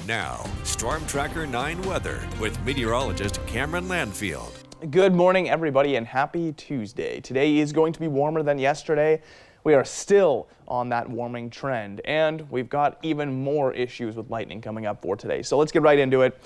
Now, Storm Tracker 9 weather with meteorologist Cameron Landfield. Good morning, everybody, and happy Tuesday. Today is going to be warmer than yesterday. We are still on that warming trend, and we've got even more issues with lightning coming up for today. So let's get right into it.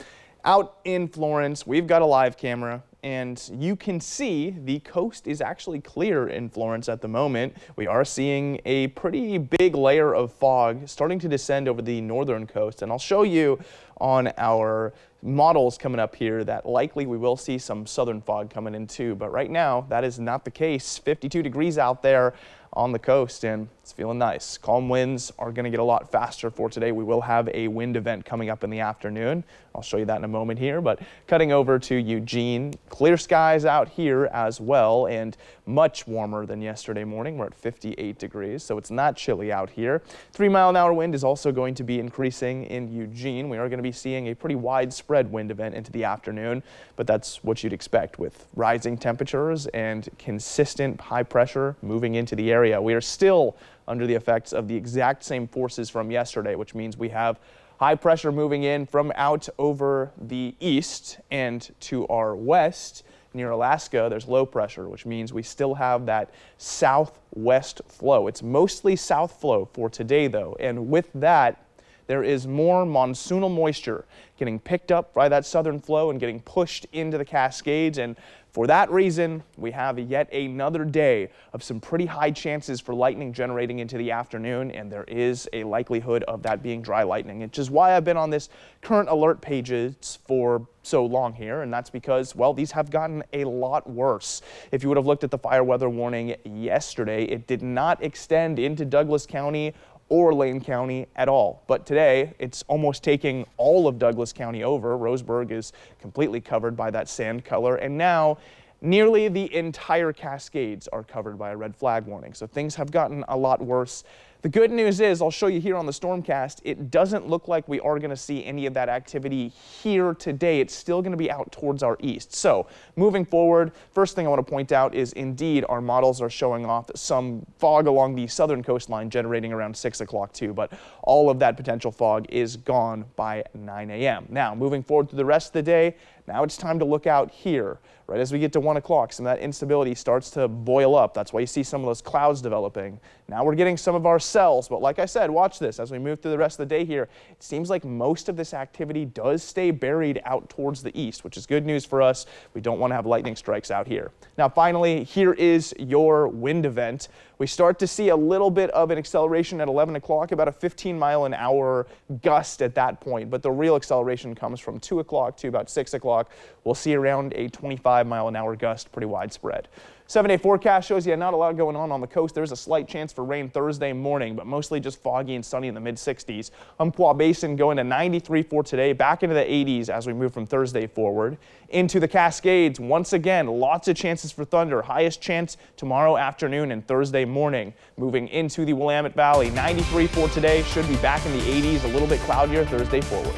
Out in Florence, we've got a live camera, and you can see the coast is actually clear in Florence at the moment. We are seeing a pretty big layer of fog starting to descend over the northern coast, and I'll show you on our models coming up here that likely we will see some southern fog coming in too, but right now that is not the case. 52 degrees out there on the coast, and it's feeling nice. Calm winds are going to get a lot faster for today. We will have a wind event coming up in the afternoon. I'll show you that in a moment here, but cutting over to Eugene, clear skies out here as well, and much warmer than yesterday morning. We're at 58 degrees, so it's not chilly out here. 3-mile-an-hour wind is also going to be increasing in Eugene. We are going to be seeing a pretty widespread wind event into the afternoon, but that's what you'd expect with rising temperatures and consistent high pressure moving into the area. We are still under the effects of the exact same forces from yesterday, which means we have high pressure moving in from out over the east, and to our west near Alaska there's low pressure, which means we still have that southwest flow. It's mostly south flow for today though, and with that there is more monsoonal moisture getting picked up by that southern flow and getting pushed into the Cascades, and for that reason, we have yet another day of some pretty high chances for lightning generating into the afternoon, and there is a likelihood of that being dry lightning, which is why I've been on this current alert pages for so long here, and that's because, well, these have gotten a lot worse. If you would have looked at the fire weather warning yesterday, it did not extend into Douglas County or Lane County at all. But today, it's almost taking all of Douglas County over. Roseburg is completely covered by that sand color, and now nearly the entire Cascades are covered by a red flag warning. So things have gotten a lot worse. The good news is, I'll show you here on the Stormcast, it doesn't look like we are going to see any of that activity here today. It's still going to be out towards our east. So moving forward, first thing I want to point out is indeed our models are showing off some fog along the southern coastline generating around 6 o'clock too, but all of that potential fog is gone by 9 a.m. Now moving forward to the rest of the day, now it's time to look out here. Right as we get to 1 o'clock, some of that instability starts to boil up. That's why you see some of those clouds developing. Now we're getting some of our cells, but like I said, watch this as we move through the rest of the day here. It seems like most of this activity does stay buried out towards the east, which is good news for us. We don't want to have lightning strikes out here. Now finally, here is your wind event. We start to see a little bit of an acceleration at 11 o'clock, about a 15-mile-an-hour gust at that point, but the real acceleration comes from 2 o'clock to about 6 o'clock. We'll see around a 25-mile-an-hour gust, pretty widespread. 7-day forecast shows you not a lot going on the coast. There's a slight chance for rain Thursday morning, but mostly just foggy and sunny in the mid-60s. Umpqua Basin going to 93 for today, back into the 80s as we move from Thursday forward. Into the Cascades, once again, lots of chances for thunder. Highest chance tomorrow afternoon and Thursday morning. Moving into the Willamette Valley, 93 for today, should be back in the 80s, a little bit cloudier Thursday forward.